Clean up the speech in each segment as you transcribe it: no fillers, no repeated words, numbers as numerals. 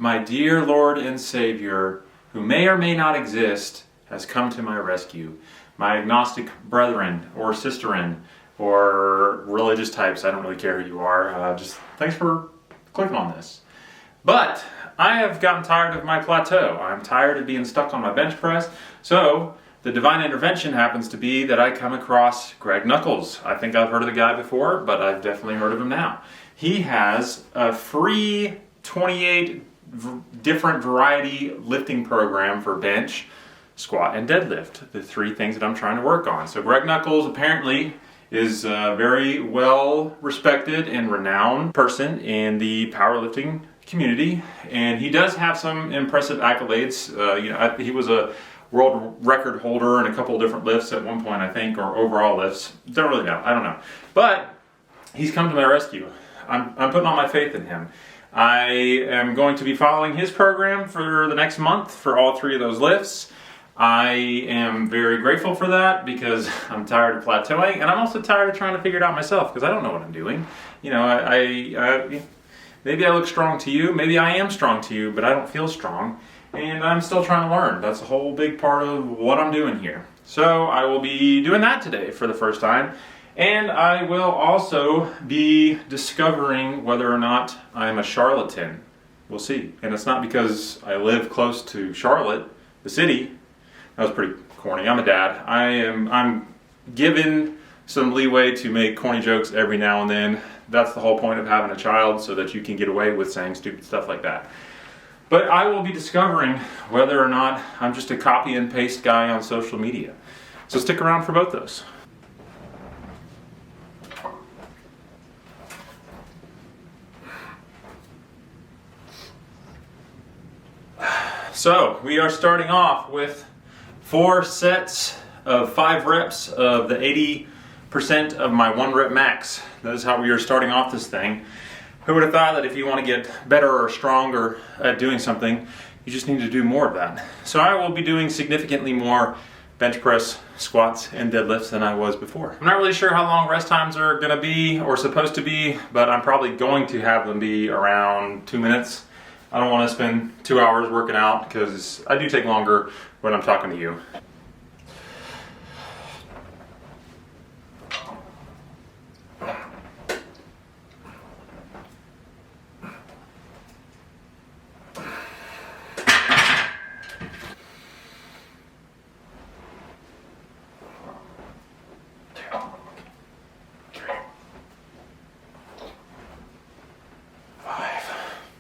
My dear Lord and Savior, who may or may not exist, has come to my rescue. My agnostic brethren or sisterin or religious types, I don't really care who you are, just thanks for clicking on this. But I have gotten tired of my plateau. I'm tired of being stuck on my bench press. So the divine intervention happens to be that I come across Greg Nuckols. I think I've heard of the guy before, but I've definitely heard of him now. He has a free 28 different variety lifting program for bench, squat, and deadlift, the three things that I'm trying to work on. So Greg Nuckols apparently is a very well respected and renowned person in the powerlifting community, and he does have some impressive accolades. He was a world record holder in a couple of different lifts at one point, I think, or overall lifts. Don't really know. I don't know. But he's come to my rescue. I'm putting all my faith in him. I am going to be following his program for the next month for all three of those lifts. I am very grateful for that because I'm tired of plateauing, and I'm also tired of trying to figure it out myself because I don't know what I'm doing. You know, I maybe I look strong to you, maybe I am strong to you, but I don't feel strong, and I'm still trying to learn. That's a whole big part of what I'm doing here. So I will be doing that today for the first time. And I will also be discovering whether or not I'm a charlatan. We'll see. And it's not because I live close to Charlotte, the city. That was pretty corny. I'm a dad. I'm given some leeway to make corny jokes every now and then. That's the whole point of having a child, so that you can get away with saying stupid stuff like that. But I will be discovering whether or not I'm just a copy and paste guy on social media. So stick around for both those. So we are starting off with 4 sets of 5 reps of the 80% of my 1 rep max. That is how we are starting off this thing. Who would have thought that if you want to get better or stronger at doing something, you just need to do more of that. So I will be doing significantly more bench press, squats, and deadlifts than I was before. I'm not really sure how long rest times are going to be or supposed to be, but I'm probably going to have them be around 2 minutes. I don't want to spend 2 hours working out because I do take longer when I'm talking to you.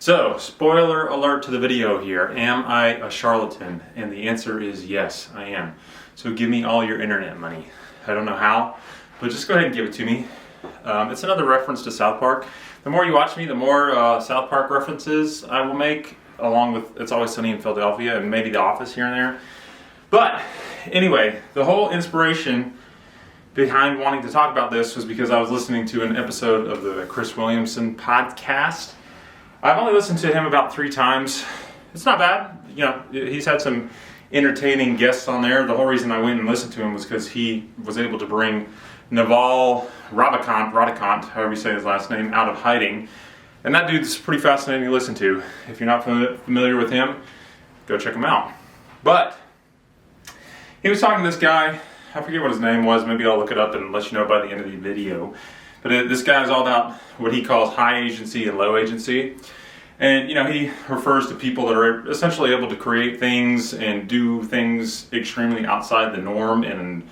So, spoiler alert to the video here. Am I a charlatan? And the answer is yes, I am. So give me all your internet money. I don't know how, but just go ahead and give it to me. It's another reference to South Park. The more you watch me, the more South Park references I will make, along with It's Always Sunny in Philadelphia and maybe The Office here and there. But anyway, the whole inspiration behind wanting to talk about this was because I was listening to an episode of the Chris Williamson podcast. I've only listened to him about 3 times. It's not bad. You know, he's had some entertaining guests on there. The whole reason I went and listened to him was because he was able to bring Naval Ravikant, however you say his last name, out of hiding. And that dude's pretty fascinating to listen to. If you're not familiar with him, go check him out. But he was talking to this guy. I forget what his name was. Maybe I'll look it up and let you know by the end of the video. But this guy is all about what he calls high agency and low agency. And, you know, he refers to people that are essentially able to create things and do things extremely outside the norm in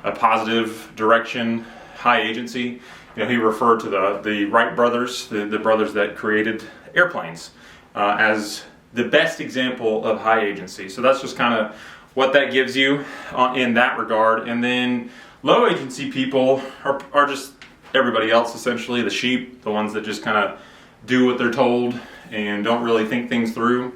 a positive direction, high agency. You know, he referred to the Wright brothers, the brothers that created airplanes, as the best example of high agency. So that's just kind of what that gives you in that regard. And then low agency people are just everybody else, essentially, the sheep, the ones that just kind of do what they're told and don't really think things through.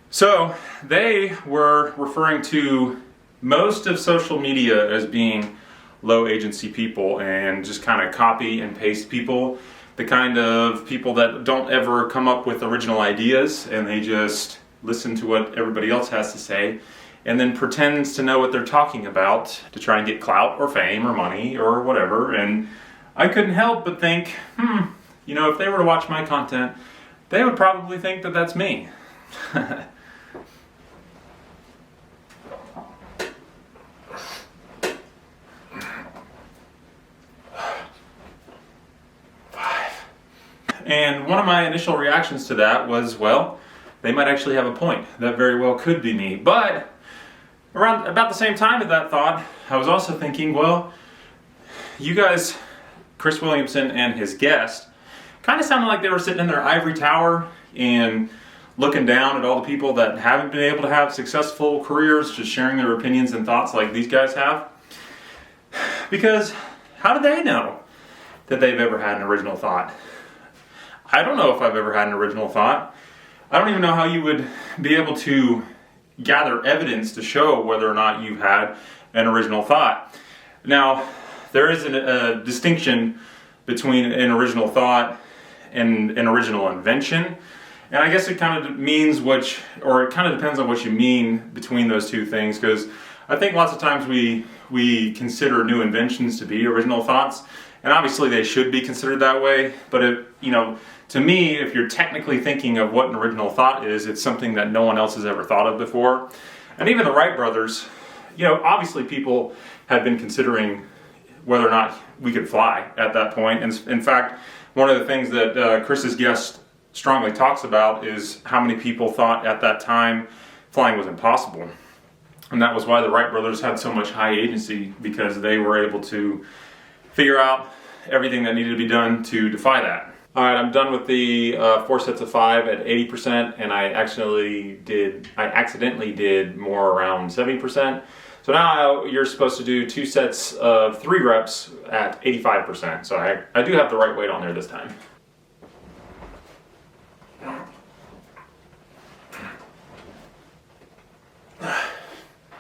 So they were referring to most of social media as being low agency people and just kind of copy and paste people, the kind of people that don't ever come up with original ideas and they just listen to what everybody else has to say and then pretends to know what they're talking about to try and get clout or fame or money or whatever. And I couldn't help but think, if they were to watch my content, they would probably think that that's me. And one of my initial reactions to that was, well, they might actually have a point. That very well could be me. But around about the same time of that thought, I was also thinking, well, you guys, Chris Williamson and his guest, kind of sounded like they were sitting in their ivory tower and looking down at all the people that haven't been able to have successful careers, just sharing their opinions and thoughts like these guys have. Because how do they know that they've ever had an original thought? I don't know if I've ever had an original thought. I don't even know how you would be able to gather evidence to show whether or not you've had an original thought. Now, there is a distinction between an original thought and an original invention. And I guess it kind of means it kind of depends on what you mean between those two things, because I think lots of times we consider new inventions to be original thoughts, and obviously they should be considered that way, but to me, if you're technically thinking of what an original thought is, it's something that no one else has ever thought of before. And even the Wright brothers, obviously people had been considering whether or not we could fly at that point. And in fact, one of the things that Chris's guest strongly talks about is how many people thought at that time flying was impossible. And that was why the Wright brothers had so much high agency, because they were able to figure out everything that needed to be done to defy that. All right, I'm done with the 4 sets of 5 at 80%, and I accidentally did more around 70%. So now you're supposed to do 2 sets of 3 reps at 85%. So I do have the right weight on there this time.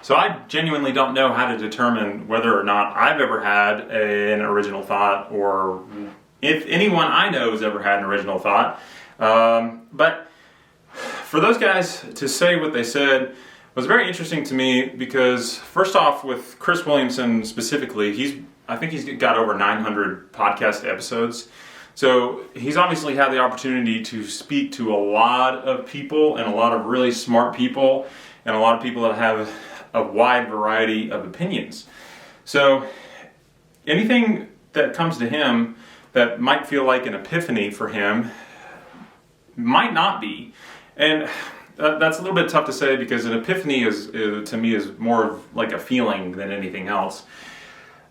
So I genuinely don't know how to determine whether or not I've ever had an original thought, or if anyone I know has ever had an original thought. But for those guys to say what they said was very interesting to me, because first off, with Chris Williamson specifically, I think he's got over 900 podcast episodes. So he's obviously had the opportunity to speak to a lot of people, and a lot of really smart people, and a lot of people that have a wide variety of opinions. So anything that comes to him that might feel like an epiphany for him might not be. And that's a little bit tough to say, because an epiphany to me is more of like a feeling than anything else.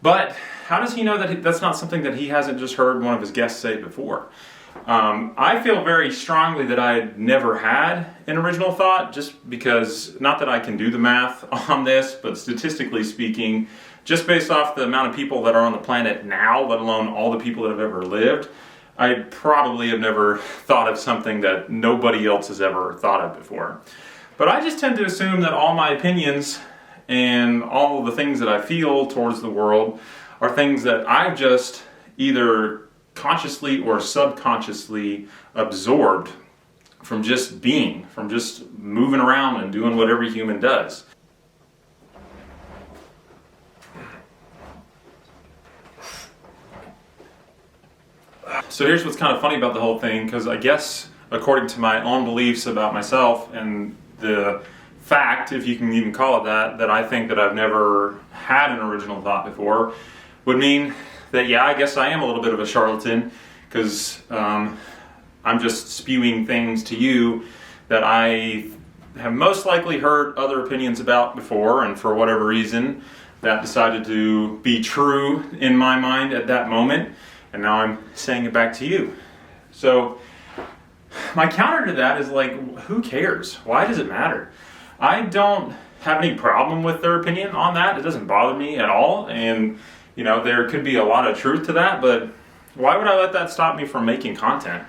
But how does he know that that's not something that he hasn't just heard one of his guests say before? I feel very strongly that I had never had an original thought, just because, not that I can do the math on this, but statistically speaking, just based off the amount of people that are on the planet now, let alone all the people that have ever lived, I probably have never thought of something that nobody else has ever thought of before. But I just tend to assume that all my opinions and all of the things that I feel towards the world are things that I've just either consciously or subconsciously absorbed from just being, from just moving around and doing what every human does. So here's what's kind of funny about the whole thing, because I guess according to my own beliefs about myself, and the fact, if you can even call it that I think that I've never had an original thought before, would mean that, yeah, I guess I am a little bit of a charlatan, because I'm just spewing things to you that I have most likely heard other opinions about before, and for whatever reason that decided to be true in my mind at that moment, and now I'm saying it back to you. So my counter to that is, like, who cares? Why does it matter? I don't have any problem with their opinion on that. It doesn't bother me at all, and there could be a lot of truth to that, but why would I let that stop me from making content?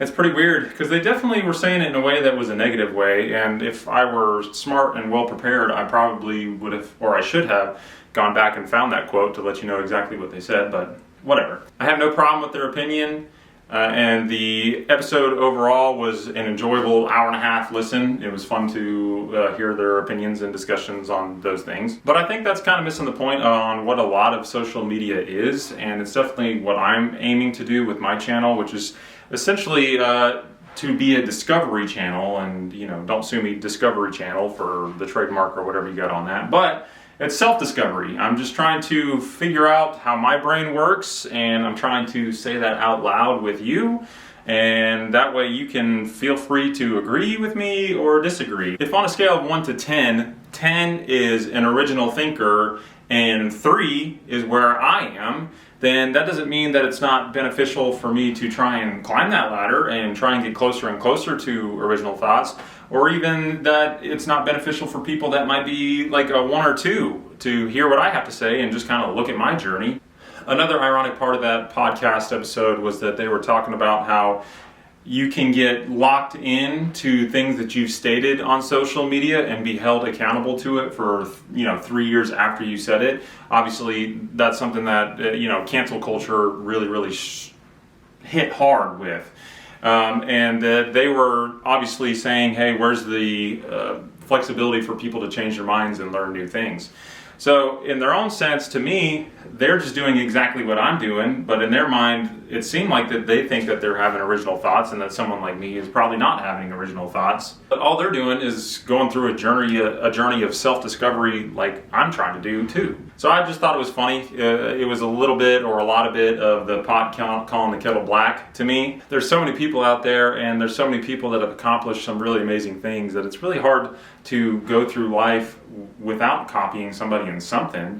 It's pretty weird, because they definitely were saying it in a way that was a negative way, and if I were smart and well prepared, I probably would have, or I should have, gone back and found that quote to let you know exactly what they said, but whatever. I have no problem with their opinion. And the episode overall was an enjoyable hour-and-a-half listen. It was fun to hear their opinions and discussions on those things. But I think that's kind of missing the point on what a lot of social media is, and it's definitely what I'm aiming to do with my channel, which is essentially to be a discovery channel. And, you know, don't sue me, Discovery Channel, for the trademark or whatever you got on that. But it's self-discovery. I'm just trying to figure out how my brain works, and I'm trying to say that out loud with you, and that way you can feel free to agree with me or disagree. If on a scale of 1 to 10, 10 is an original thinker and 3 is where I am, then that doesn't mean that it's not beneficial for me to try and climb that ladder and try and get closer and closer to original thoughts, or even that it's not beneficial for people that might be like a 1 or 2 to hear what I have to say and just kind of look at my journey. Another ironic part of that podcast episode was that they were talking about how you can get locked into things that you've stated on social media and be held accountable to it for, 3 years after you said it. Obviously, that's something that, cancel culture really hit hard with. And they were obviously saying, hey, where's the flexibility for people to change their minds and learn new things? So in their own sense, to me, they're just doing exactly what I'm doing, but in their mind, it seemed like that they think that they're having original thoughts and that someone like me is probably not having original thoughts. But all they're doing is going through a journey of self-discovery like I'm trying to do too. So I just thought it was funny. It was a little bit or a lot of it of the pot calling the kettle black to me. There's so many people out there, and there's so many people that have accomplished some really amazing things that it's really hard to go through life without copying somebody in something.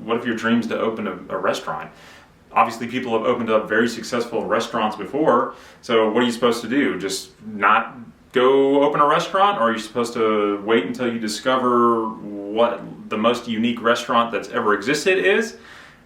What if your dream's to open a restaurant? Obviously, people have opened up very successful restaurants before, so what are you supposed to do? Just not go open a restaurant, or are you supposed to wait until you discover what the most unique restaurant that's ever existed is?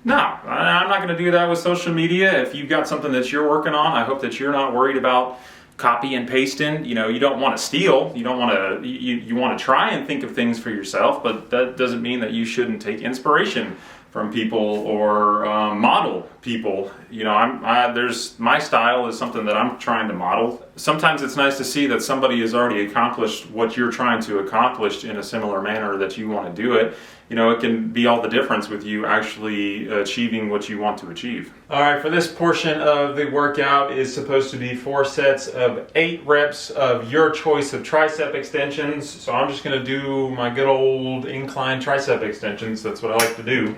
No, I'm not going to do that with social media. If you've got something that you're working on, I hope that you're not worried about copy and pasting. You don't want to steal. You don't want to. You want to try and think of things for yourself, but that doesn't mean that you shouldn't take inspiration from people or model people. There's my style is something that I'm trying to model. Sometimes it's nice to see that somebody has already accomplished what you're trying to accomplish in a similar manner that you want to do it. It can be all the difference with you actually achieving what you want to achieve. All right, for this portion of the workout is supposed to be 4 sets of 8 reps of your choice of tricep extensions. So I'm just going to do my good old incline tricep extensions. That's what I like to do.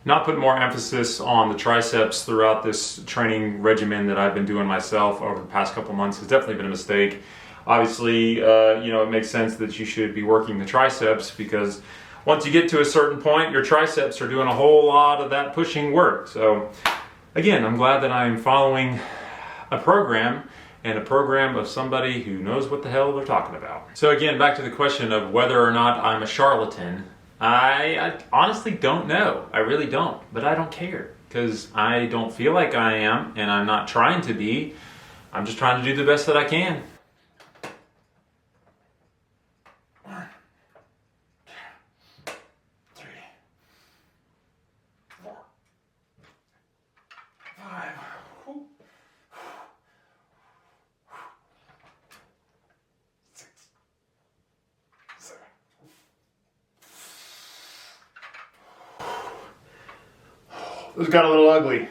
Not putting more emphasis on the triceps throughout this training regimen that I've been doing myself over the past couple months has definitely been a mistake. Obviously, it makes sense that you should be working the triceps, because once you get to a certain point, your triceps are doing a whole lot of that pushing work. So again, I'm glad that I'm following a program, and a program of somebody who knows what the hell they're talking about. So again, back to the question of whether or not I'm a charlatan. I honestly don't know. I really don't, but I don't care, because I don't feel like I am, and I'm not trying to be. I'm just trying to do the best that I can. 1, 2, 3, 4, 5. This got a little ugly.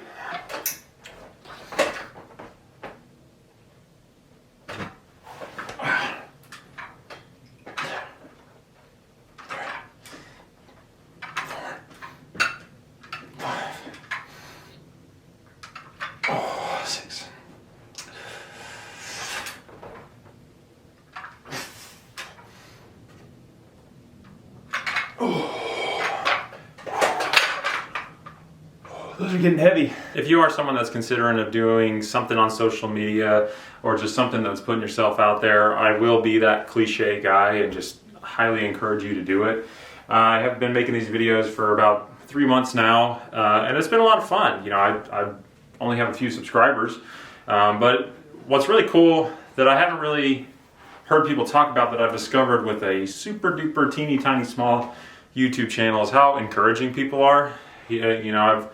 Those are getting heavy. If you are someone that's considering of doing something on social media or just something that's putting yourself out there, I will be that cliche guy and just highly encourage you to do it. I have been making these videos for about 3 months now, and it's been a lot of fun. I only have a few subscribers. But what's really cool that I haven't really heard people talk about that I've discovered with a super duper teeny tiny small YouTube channel is how encouraging people are. You know, I've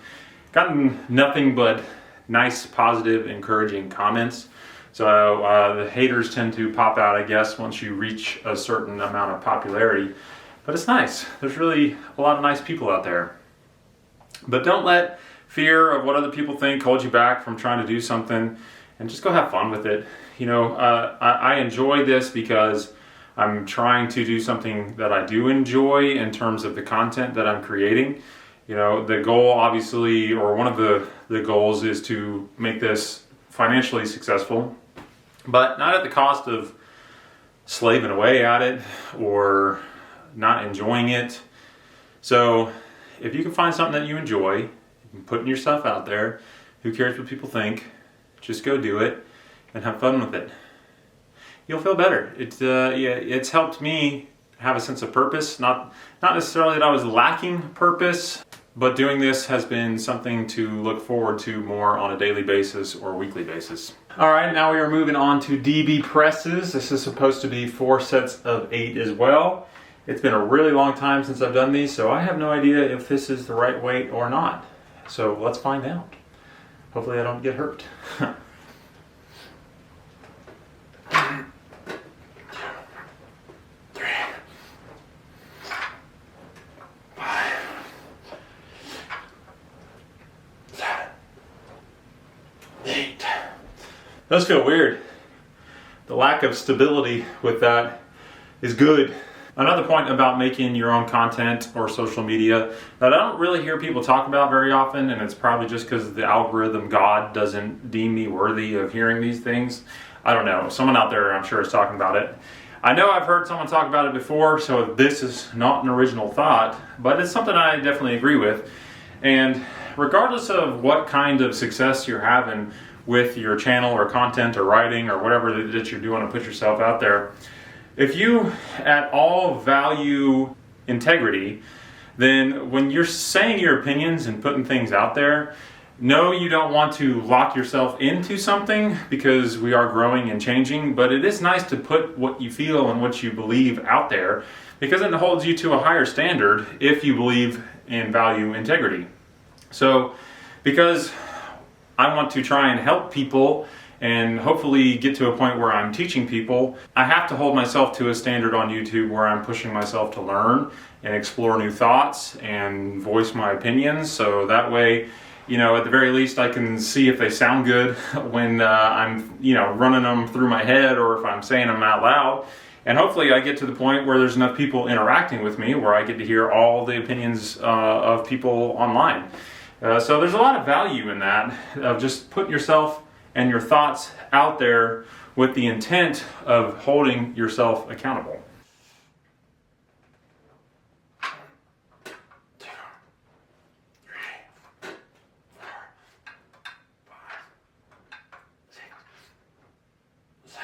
gotten nothing but nice, positive, encouraging comments. So the haters tend to pop out, I guess, once you reach a certain amount of popularity. But it's nice. There's really a lot of nice people out there. But don't let fear of what other people think hold you back from trying to do something, and just go have fun with it. You know, I enjoy this because I'm trying to do something that I do enjoy in terms of the content that I'm creating. You know, the goal obviously, or one of the goals is to make this financially successful, but not at the cost of slaving away at it or not enjoying it. So if you can find something that you enjoy, putting yourself out there, who cares what people think, just go do it and have fun with it. You'll feel better. It's helped me have a sense of purpose. Not necessarily that I was lacking purpose, but doing this has been something to look forward to more on a daily basis or weekly basis. All right, now we are moving on to DB presses. This is supposed to be 4 sets of 8 as well. It's been a really long time since I've done these, so I have no idea if this is the right weight or not. So let's find out. Hopefully I don't get hurt. 3, 5, 7, 8. Does feel weird. The lack of stability with that is good. Another point about making your own content or social media that I don't really hear people talk about very often, and it's probably just because the algorithm god doesn't deem me worthy of hearing these things. I don't know. Someone out there, I'm sure, is talking about it. I know I've heard someone talk about it before, so this is not an original thought, but it's something I definitely agree with. And regardless of what kind of success you're having with your channel or content or writing or whatever that you're doing to put yourself out there, if you at all value integrity, then when you're saying your opinions and putting things out there, no, you don't want to lock yourself into something because we are growing and changing, but it is nice to put what you feel and what you believe out there because it holds you to a higher standard if you believe and value integrity. So, because I want to try and help people and hopefully get to a point where I'm teaching people, I have to hold myself to a standard on YouTube where I'm pushing myself to learn and explore new thoughts and voice my opinions. So that way, you know, at the very least I can see if they sound good when I'm, you know, running them through my head or if I'm saying them out loud. And hopefully I get to the point where there's enough people interacting with me where I get to hear all the opinions of people online. So there's a lot of value in that, of just putting yourself and your thoughts out there with the intent of holding yourself accountable. 1, 2, 3, 4, 5, 6, 7,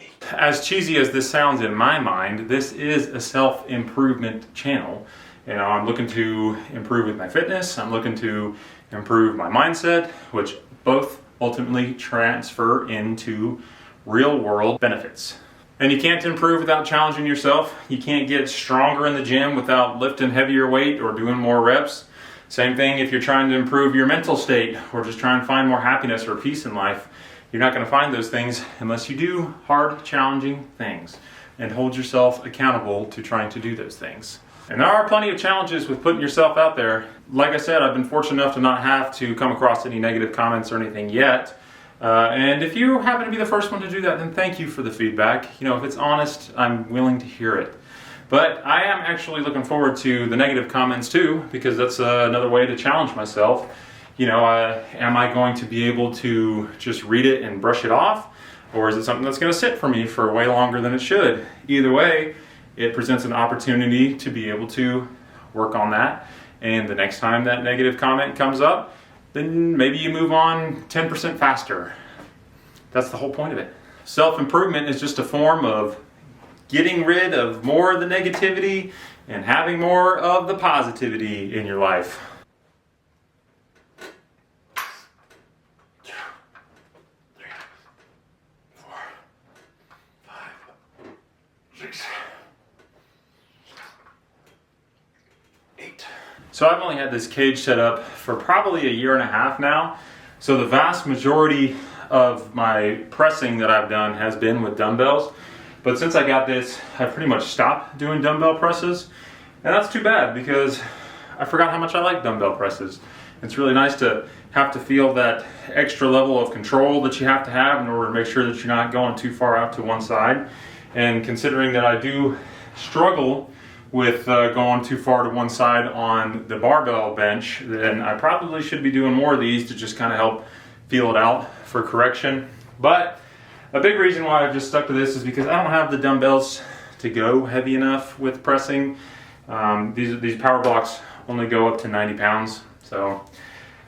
8. As cheesy as this sounds in my mind, this is a self-improvement channel. You know, I'm looking to improve with my fitness, I'm looking to improve my mindset, which both ultimately transfer into real world benefits. And you can't improve without challenging yourself. You can't get stronger in the gym without lifting heavier weight or doing more reps. Same thing if you're trying to improve your mental state or just trying to find more happiness or peace in life. You're not going to find those things unless you do hard, challenging things and hold yourself accountable to trying to do those things. And there are plenty of challenges with putting yourself out there. Like I said, I've been fortunate enough to not have to come across any negative comments or anything yet. And if you happen to be the first one to do that, then thank you for the feedback. You know, if it's honest, I'm willing to hear it. But I am actually looking forward to the negative comments too, because that's another way to challenge myself. You know, am I going to be able to just read it and brush it off? Or is it something that's going to sit for me for way longer than it should? Either way, it presents an opportunity to be able to work on that. And the next time that negative comment comes up, then maybe you move on 10% faster. That's the whole point of it. Self-improvement is just a form of getting rid of more of the negativity and having more of the positivity in your life. 6, 8. So I've only had this cage set up for probably a year and a half now. So the vast majority of my pressing that I've done has been with dumbbells. But since I got this, I pretty much stopped doing dumbbell presses. And that's too bad because I forgot how much I like dumbbell presses. It's really nice to have to feel that extra level of control that you have to have in order to make sure that you're not going too far out to one side. And considering that I do struggle with going too far to one side on the barbell bench, then I probably should be doing more of these to just kind of help feel it out for correction. But a big reason why I've just stuck to this is because I don't have the dumbbells to go heavy enough with pressing. These power blocks only go up to 90 pounds. So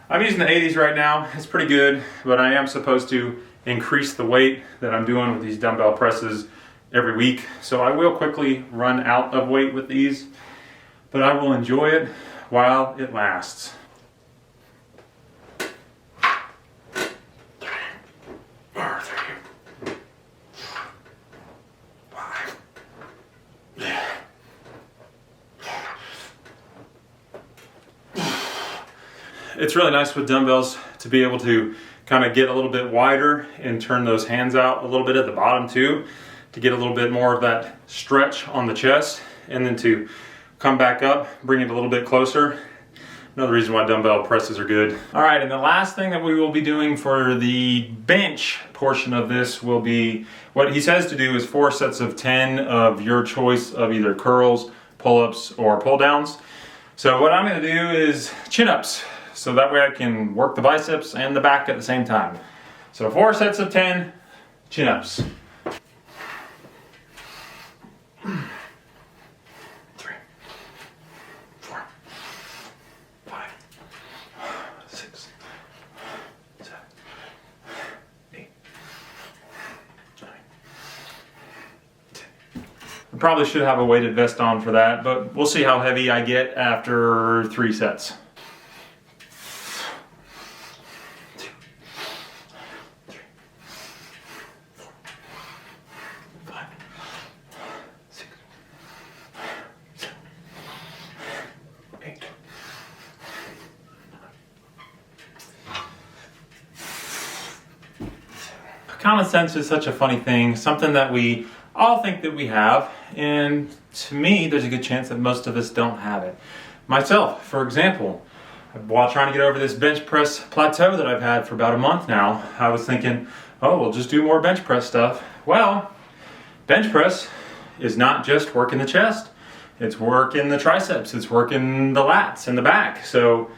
I'm using the 80s right now. It's pretty good, but I am supposed to increase the weight that I'm doing with these dumbbell presses every week. So I will quickly run out of weight with these, but I will enjoy it while it lasts. It's really nice with dumbbells to be able to kind of get a little bit wider and turn those hands out a little bit at the bottom too, to get a little bit more of that stretch on the chest, and then to come back up, bring it a little bit closer. Another reason why dumbbell presses are good. All right, and the last thing that we will be doing for the bench portion of this will be, what he says to do is 4 sets of 10 of your choice of either curls, pull-ups, or pull-downs. So what I'm gonna do is chin-ups. So that way I can work the biceps and the back at the same time. So 4 sets of 10 chin-ups. 3, 4, 5, 6, 7, 8, 9, 10. I probably should have a weighted vest on for that, but we'll see how heavy I get after 3 sets. 8. Common sense is such a funny thing, something that we all think that we have, and to me, there's a good chance that most of us don't have it. Myself, for example, while trying to get over this bench press plateau that I've had for about a month now, I was thinking, oh, we'll just do more bench press stuff. Well, bench press is not just working the chest. It's working the triceps, it's working the lats and the back. So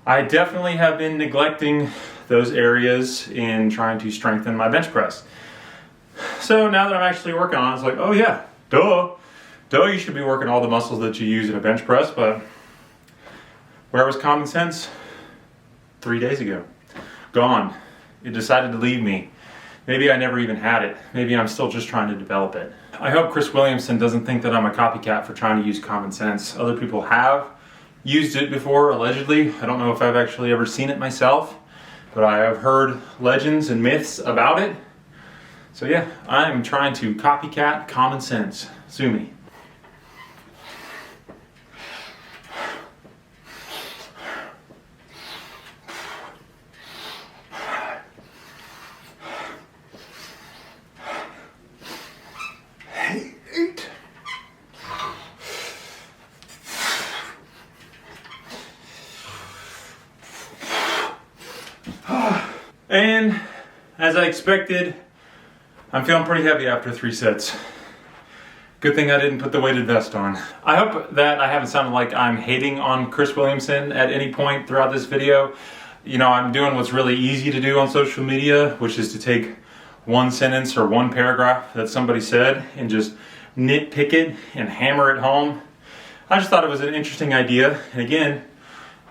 I definitely have been neglecting those areas in trying to strengthen my bench press. So now that I'm actually working on it, it's like, oh yeah, duh, you should be working all the muscles that you use in a bench press, but where was common sense 3 days ago? Gone. It decided to leave me. Maybe I never even had it. Maybe I'm still just trying to develop it. I hope Chris Williamson doesn't think that I'm a copycat for trying to use common sense. Other people have used it before, allegedly. I don't know if I've actually ever seen it myself, but I have heard legends and myths about it. So yeah, I'm trying to copycat common sense. Sue me. And as I expected, I'm feeling pretty heavy after 3 sets. Good thing I didn't put the weighted vest on. I hope that I haven't sounded like I'm hating on Chris Williamson at any point throughout this video. You know, I'm doing what's really easy to do on social media, which is to take one sentence or one paragraph that somebody said and just nitpick it and hammer it home. I just thought it was an interesting idea. And again,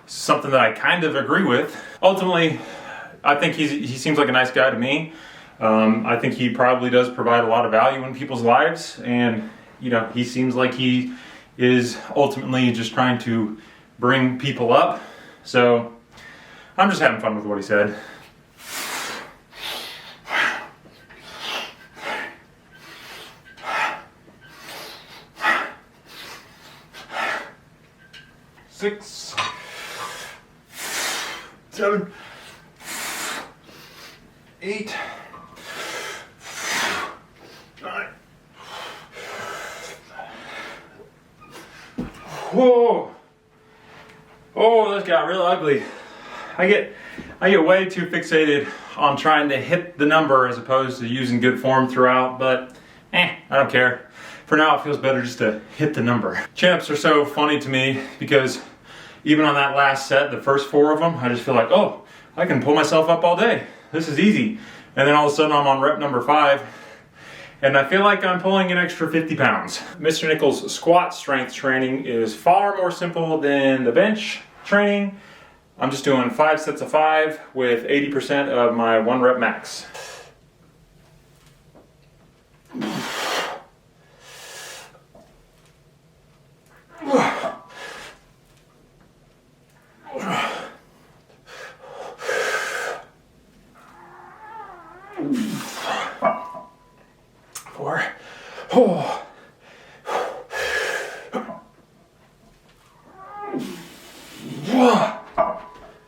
something that I kind of agree with. Ultimately, I think he seems like a nice guy to me. I think he probably does provide a lot of value in people's lives, and you know, he seems like he is ultimately just trying to bring people up. So I'm just having fun with what he said. 6, 7, 8, 9. Whoa! Oh, this got real ugly. I get way too fixated on trying to hit the number as opposed to using good form throughout, but I don't care. For now, it feels better just to hit the number. Chin-ups are so funny to me because even on that last set, the first 4 of them, I just feel like, oh, I can pull myself up all day. This is easy. And then all of a sudden I'm on rep number 5 and I feel like I'm pulling an extra 50 pounds. Mr. Nichols' squat strength training is far more simple than the bench training. I'm just doing 5 sets of 5 with 80% of my 1 rep max. Four. Oh.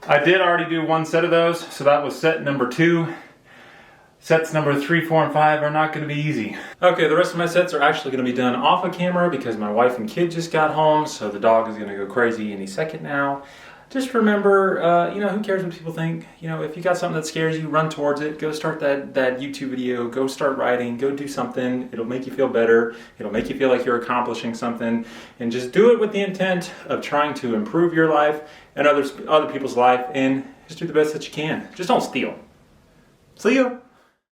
I did already do 1 set of those, so that was set number 2. Sets number 3, 4, and 5 are not going to be easy. Okay, the rest of my sets are actually going to be done off of camera because my wife and kid just got home, so the dog is going to go crazy any second now. Just remember, who cares what people think? If you got something that scares you, run towards it. Go start that YouTube video. Go start writing. Go do something. It'll make you feel better. It'll make you feel like you're accomplishing something. And just do it with the intent of trying to improve your life and other people's life. And just do the best that you can. Just don't steal. See ya.